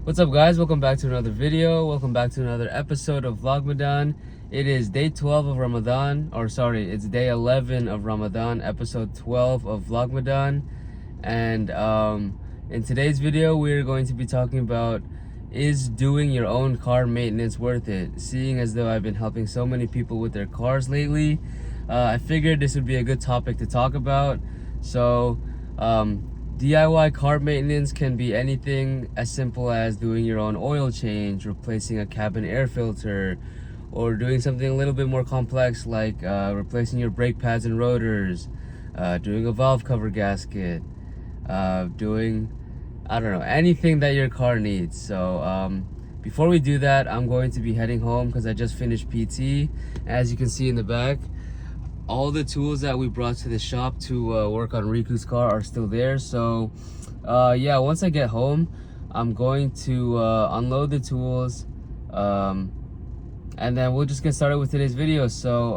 What's up, guys? Welcome back to another video. Welcome back to another episode of Vlogmadan. It is day 12 of Ramadan, or sorry, it's day 11 of Ramadan, episode 12 of Vlogmadan. And in today's video, we're going to be talking about, is doing your own car maintenance worth it? Seeing as though I've been helping so many people with their cars lately, I figured this would be a good topic to talk about. So DIY car maintenance can be anything as simple as doing your own oil change, replacing a cabin air filter, or doing something a little bit more complex like replacing your brake pads and rotors, doing a valve cover gasket, doing, I don't know, anything that your car needs. So before we do that, I'm going to be heading home because I just finished PT. As you can see in the back, all the tools that we brought to the shop to work on Riku's car are still there. So yeah, once I get home, I'm going to unload the tools, and then we'll just get started with today's video. So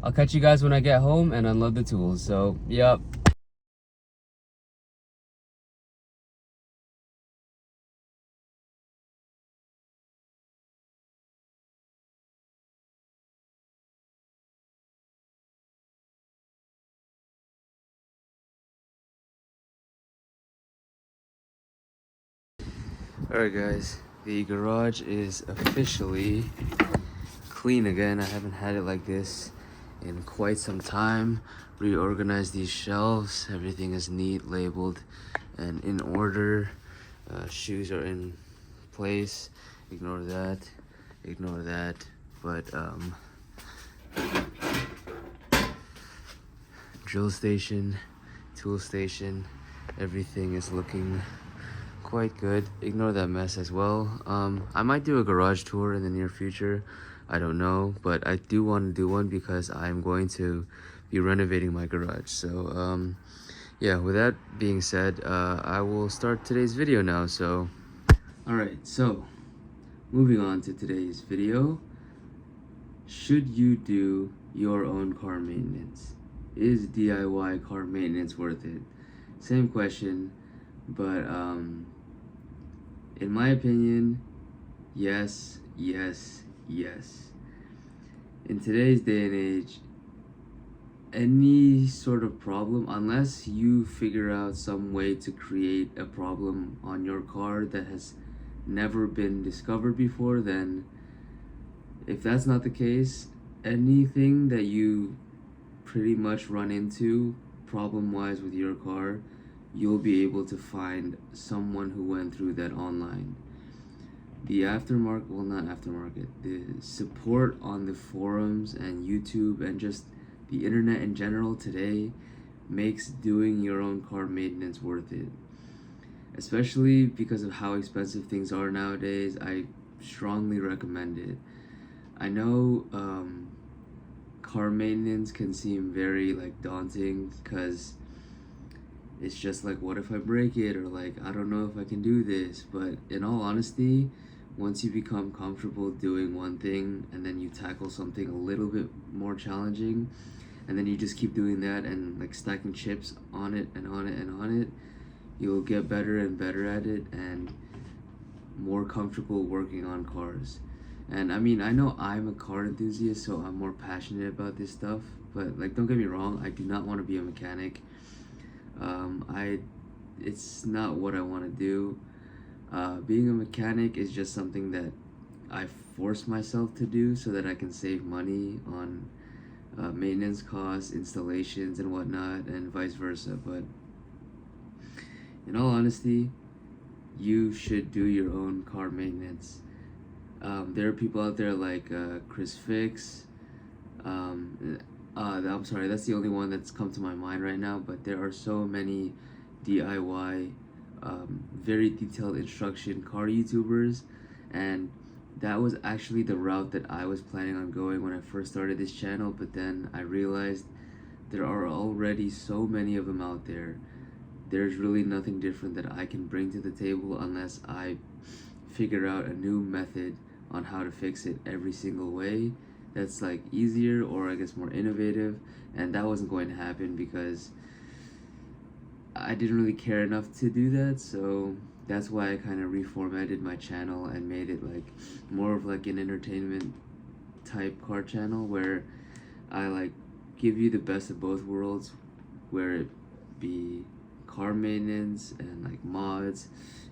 I'll catch you guys when I get home and unload the tools. So yep. Alright guys, the garage is officially clean again. I haven't had it like this in quite some time. Reorganized these shelves, everything is neat, labeled, and in order. Shoes are in place. Ignore that, but drill station, tool station, everything is looking quite good. Ignore that mess as well. I might do a garage tour in the near future, I don't know, but I do want to do one because I'm going to be renovating my garage. So yeah, with that being said, I will start today's video now. So alright, so moving on to today's video. Should you do your own car maintenance? Is DIY car maintenance worth it? Same question, but in my opinion, yes, yes, yes. In today's day and age, any sort of problem, unless you figure out some way to create a problem on your car that has never been discovered before, then if that's not the case, anything that you pretty much run into problem-wise with your car, you'll be able to find someone who went through that online. The aftermarket, well, not aftermarket, the support on the forums and YouTube and just the internet in general today makes doing your own car maintenance worth it. Especially because of how expensive things are nowadays, I strongly recommend it. I know car maintenance can seem very like daunting because it's just like, what if I break it, or like, I don't know if I can do this. But in all honesty, once you become comfortable doing one thing and then you tackle something a little bit more challenging, and then you just keep doing that and like stacking chips on it and on it and on it, you'll get better and better at it and more comfortable working on cars. And I mean, I know I'm a car enthusiast, so I'm more passionate about this stuff, but like, don't get me wrong, I do not want to be a mechanic. It's not what I want to do. Being a mechanic is just something that I force myself to do so that I can save money on maintenance costs, installations, and whatnot, and vice versa. But in all honesty, you should do your own car maintenance. There are people out there like Chris Fix. I'm sorry, that's the only one that's come to my mind right now, but there are so many DIY, very detailed instruction car YouTubers, and that was actually the route that I was planning on going when I first started this channel, but then I realized there are already so many of them out there. There's really nothing different that I can bring to the table unless I figure out a new method on how to fix it every single way that's like easier, or I guess more innovative. And that wasn't going to happen because I didn't really care enough to do that. So that's why I kind of reformatted my channel and made it like more of like an entertainment type car channel, where I like give you the best of both worlds, where it be car maintenance and like mods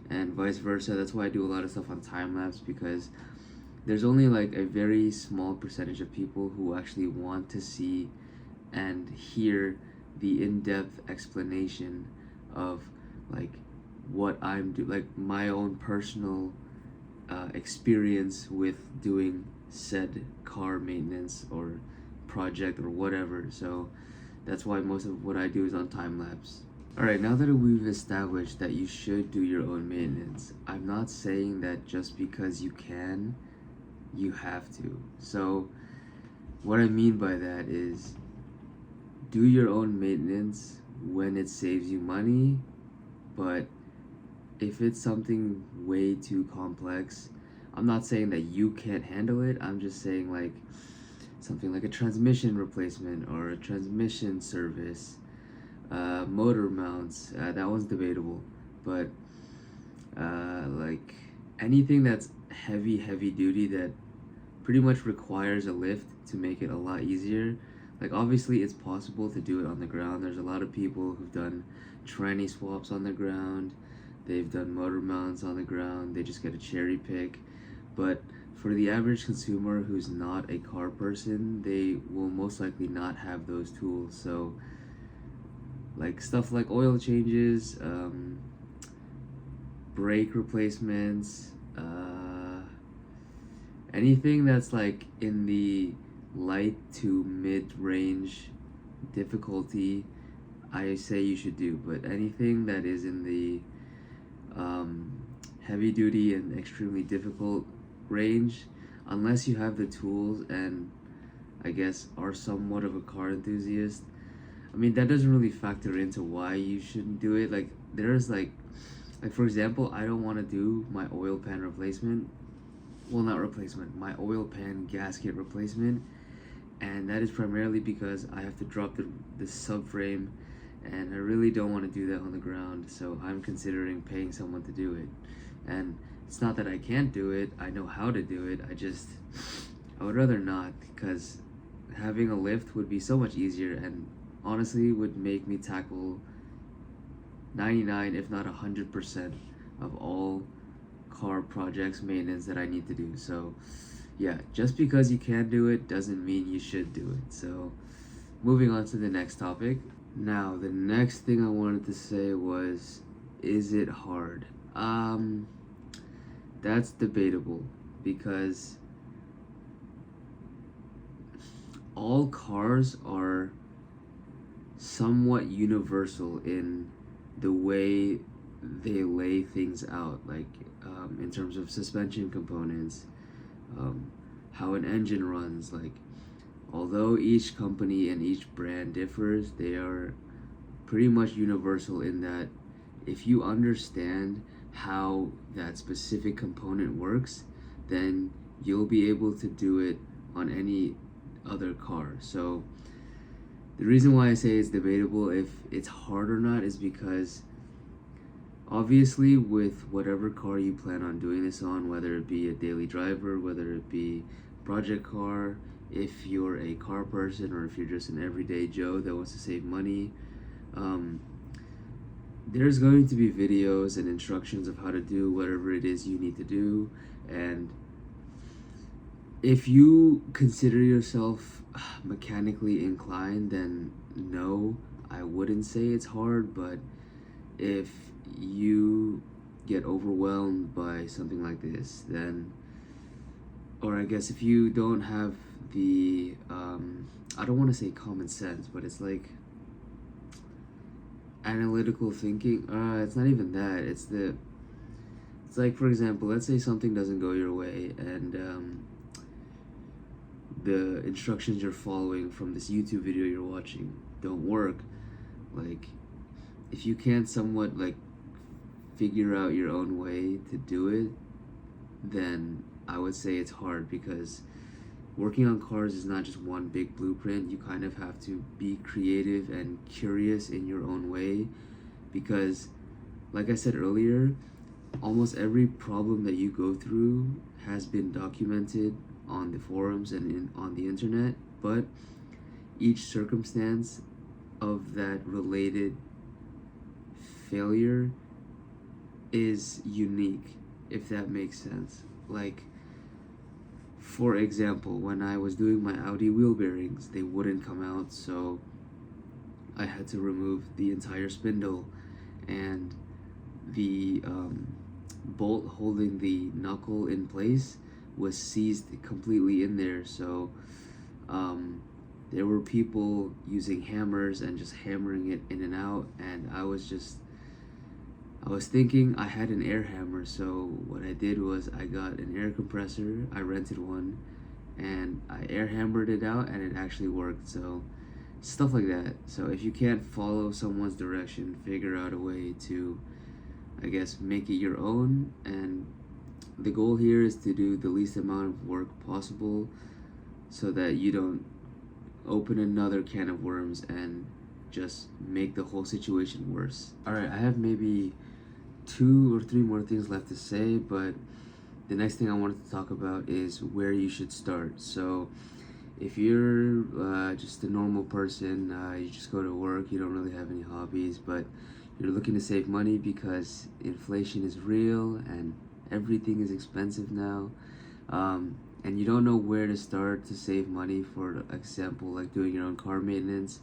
and vice versa. That's why I do a lot of stuff on time lapse, because there's only like a very small percentage of people who actually want to see and hear the in-depth explanation of like what I'm do, like my own personal experience with doing said car maintenance or project or whatever. So that's why most of what I do is on time lapse. Alright, now that we've established that you should do your own maintenance, I'm not saying that just because you can, you have to. So what I mean by that is, do your own maintenance when it saves you money, but if it's something way too complex, I'm not saying that you can't handle it. I'm just saying like something like a transmission replacement or a transmission service, motor mounts. That one's debatable, but like anything that's heavy duty that pretty much requires a lift to make it a lot easier. Like obviously it's possible to do it on the ground. There's a lot of people who've done tranny swaps on the ground. They've done motor mounts on the ground. They just get a cherry pick. But for the average consumer who's not a car person, they will most likely not have those tools. So like stuff like oil changes, brake replacements, anything that's like in the light to mid-range difficulty, I say you should do. But anything that is in the heavy duty and extremely difficult range, unless you have the tools and I guess are somewhat of a car enthusiast, I mean that doesn't really factor into why you shouldn't do it. Like there's like for example, I don't want to do my oil pan replacement, well not replacement, my oil pan gasket replacement, and that is primarily because I have to drop the subframe, and I really don't want to do that on the ground. So I'm considering paying someone to do it. And it's not that I can't do it, I know how to do it, I would rather not, because having a lift would be so much easier and honestly would make me tackle 99 if not 100% of all car projects maintenance that I need to do. So yeah, just because you can do it doesn't mean you should do it. So moving on to the next topic. Now the next thing I wanted to say was, is it hard? That's debatable, because all cars are somewhat universal in the way they lay things out, like in terms of suspension components, how an engine runs. Like although each company and each brand differs, they are pretty much universal in that if you understand how that specific component works, then you'll be able to do it on any other car. So the reason why I say it's debatable if it's hard or not is because obviously with whatever car you plan on doing this on, whether it be a daily driver, whether it be project car, if you're a car person, or if you're just an everyday Joe that wants to save money, there's going to be videos and instructions of how to do whatever it is you need to do. And if you consider yourself mechanically inclined, then no, I wouldn't say it's hard. But if you get overwhelmed by something like this, then, or I guess if you don't have the I don't want to say common sense, but it's like analytical thinking. It's not even that. It's like, for example, let's say something doesn't go your way, and the instructions you're following from this YouTube video you're watching don't work. Like, if you can't somewhat like figure out your own way to do it, then I would say it's hard, because working on cars is not just one big blueprint. You kind of have to be creative and curious in your own way, because like I said earlier, almost every problem that you go through has been documented on the forums and on the internet, but each circumstance of that related failure is unique, if that makes sense. Like, for example, when I was doing my Audi wheel bearings, they wouldn't come out, so I had to remove the entire spindle, and the bolt holding the knuckle in place was seized completely in there. So there were people using hammers and just hammering it in and out, and I was thinking I had an air hammer, so what I did was I got an air compressor, I rented one, and I air hammered it out, and it actually worked. So stuff like that. So if you can't follow someone's direction, figure out a way to, I guess, make it your own. And the goal here is to do the least amount of work possible so that you don't open another can of worms and just make the whole situation worse. Alright, I have maybe 2 or 3 more things left to say, but the next thing I wanted to talk about is where you should start. So if you're just a normal person, you just go to work, you don't really have any hobbies, but you're looking to save money because inflation is real and everything is expensive now, and you don't know where to start to save money, for example, like doing your own car maintenance,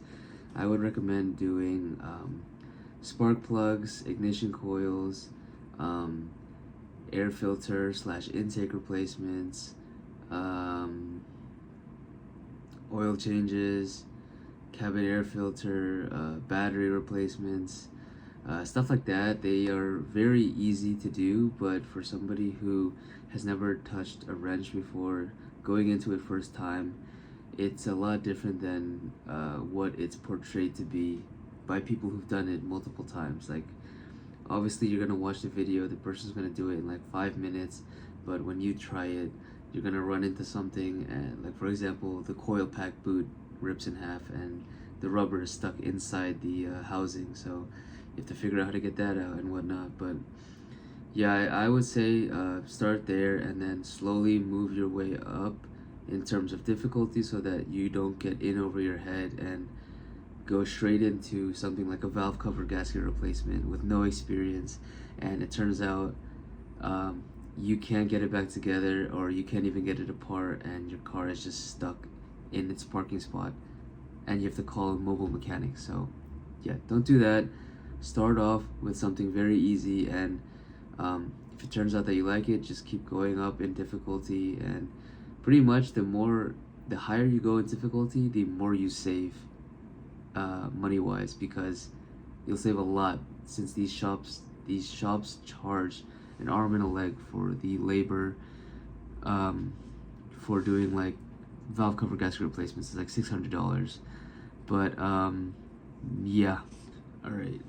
I would recommend doing spark plugs, ignition coils, air filter slash intake replacements, oil changes, cabin air filter, battery replacements, stuff like that. They are very easy to do, but for somebody who has never touched a wrench before, going into it first time, it's a lot different than what it's portrayed to be by people who've done it multiple times. Like, obviously you're gonna watch the video, the person's gonna do it in like 5 minutes, but when you try it, you're gonna run into something, and like, for example, the coil pack boot rips in half and the rubber is stuck inside the housing, so you have to figure out how to get that out and whatnot. But yeah, I would say start there and then slowly move your way up in terms of difficulty so that you don't get in over your head and go straight into something like a valve cover gasket replacement with no experience, and it turns out you can't get it back together, or you can't even get it apart, and your car is just stuck in its parking spot and you have to call a mobile mechanic. So yeah, don't do that. Start off with something very easy, and if it turns out that you like it, just keep going up in difficulty, and pretty much the higher you go in difficulty, the more you save money wise, because you'll save a lot, since these shops charge an arm and a leg for the labor for doing like valve cover gasket replacements. It's like $600. But yeah, all right.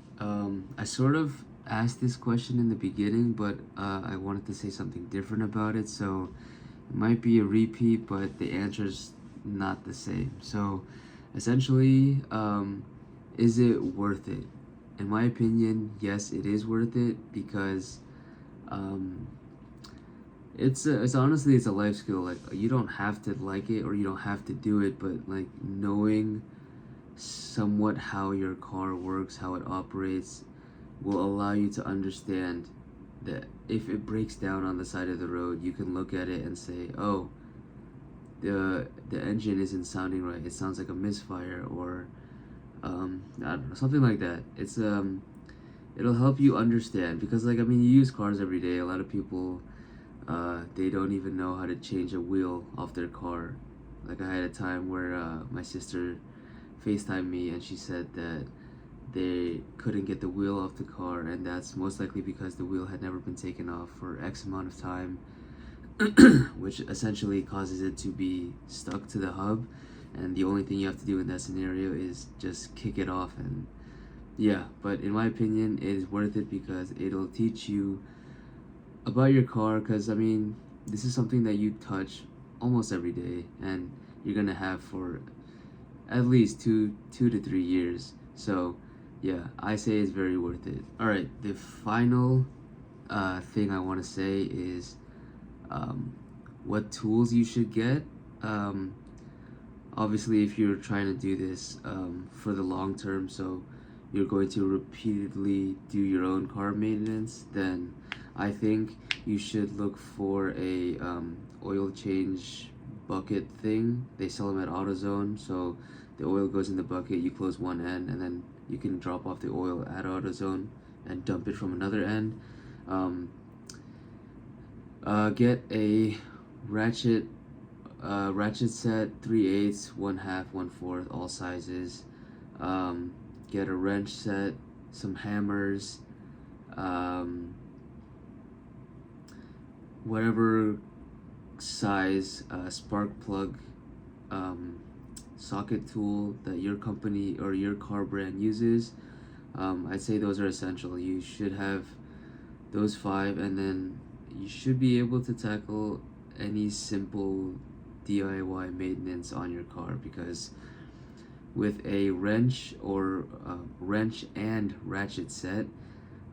I sort of asked this question in the beginning, but I wanted to say something different about it, so it might be a repeat, but the answer's not the same. So essentially, is it worth it? In my opinion, yes, it is worth it, because it's honestly, it's a life skill. Like, you don't have to like it or you don't have to do it, but like knowing somewhat how your car works, how it operates, will allow you to understand that if it breaks down on the side of the road, you can look at it and say, oh, the engine isn't sounding right, it sounds like a misfire, or I don't know, something like that. It's it'll help you understand, because like, I mean, you use cars every day. A lot of people they don't even know how to change a wheel off their car. Like, I had a time where my sister FaceTimed me and she said that they couldn't get the wheel off the car, and that's most likely because the wheel had never been taken off for X amount of time, which essentially causes it to be stuck to the hub, and the only thing you have to do in that scenario is just kick it off. And yeah, but in my opinion, it is worth it because it'll teach you about your car, because I mean, this is something that you touch almost every day and you're gonna have for at least 2 to 3 years. So yeah, I say it's very worth it. All right, the final thing I want to say is um, what tools you should get. Um, Obviously, if you're trying to do this for the long term, so you're going to repeatedly do your own car maintenance, then I think you should look for a oil change bucket thing. They sell them at AutoZone, so the oil goes in the bucket, you close one end, and then you can drop off the oil at AutoZone and dump it from another end. Um, get a ratchet ratchet set, 3/8, 1/2, 1/4, all sizes. Get a wrench set, some hammers, um, whatever size spark plug um, socket tool that your company or your car brand uses. I'd say those are essential. You should have those five, and then you should be able to tackle any simple DIY maintenance on your car, because with a wrench or wrench and ratchet set,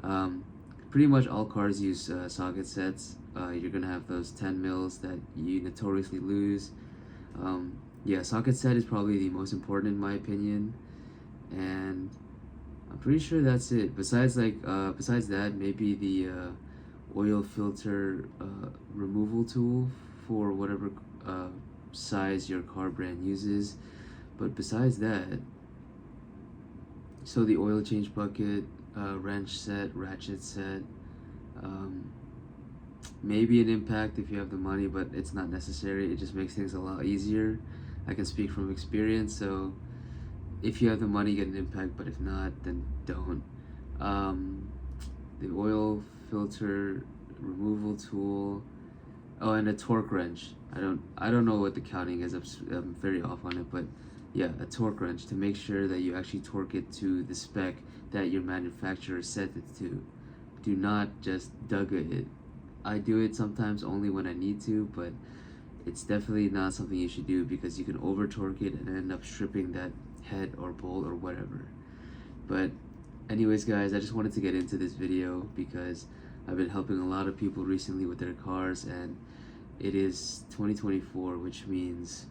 um, pretty much all cars use socket sets. You're gonna have those 10 mils that you notoriously lose. Yeah, socket set is probably the most important in my opinion, and I'm pretty sure that's it. Besides that, maybe the oil filter removal tool for whatever size your car brand uses. But besides that, so the oil change bucket, wrench set, ratchet set, um, maybe an impact if you have the money, but it's not necessary. It just makes things a lot easier. I can speak from experience, so if you have the money, get an impact, but if not, then don't. Um, the oil filter removal tool. Oh, and a torque wrench. I don't know what the counting is. I'm very off on it, but yeah, a torque wrench to make sure that you actually torque it to the spec that your manufacturer set it to. Do not just dugga it. I do it sometimes only when I need to, but it's definitely not something you should do, because you can over torque it and end up stripping that head or bolt or whatever. But anyways, guys, I just wanted to get into this video because I've been helping a lot of people recently with their cars, and it is 2024, which means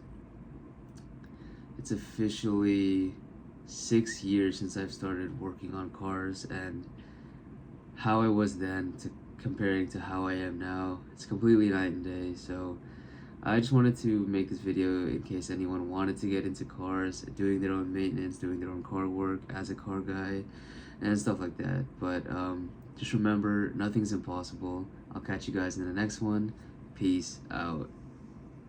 it's officially 6 years since I've started working on cars, and how I was then to comparing to how I am now, it's completely night and day. So I just wanted to make this video in case anyone wanted to get into cars, doing their own maintenance, doing their own car work as a car guy, and stuff like that. But just remember, nothing's impossible. I'll catch you guys in the next one. Peace out.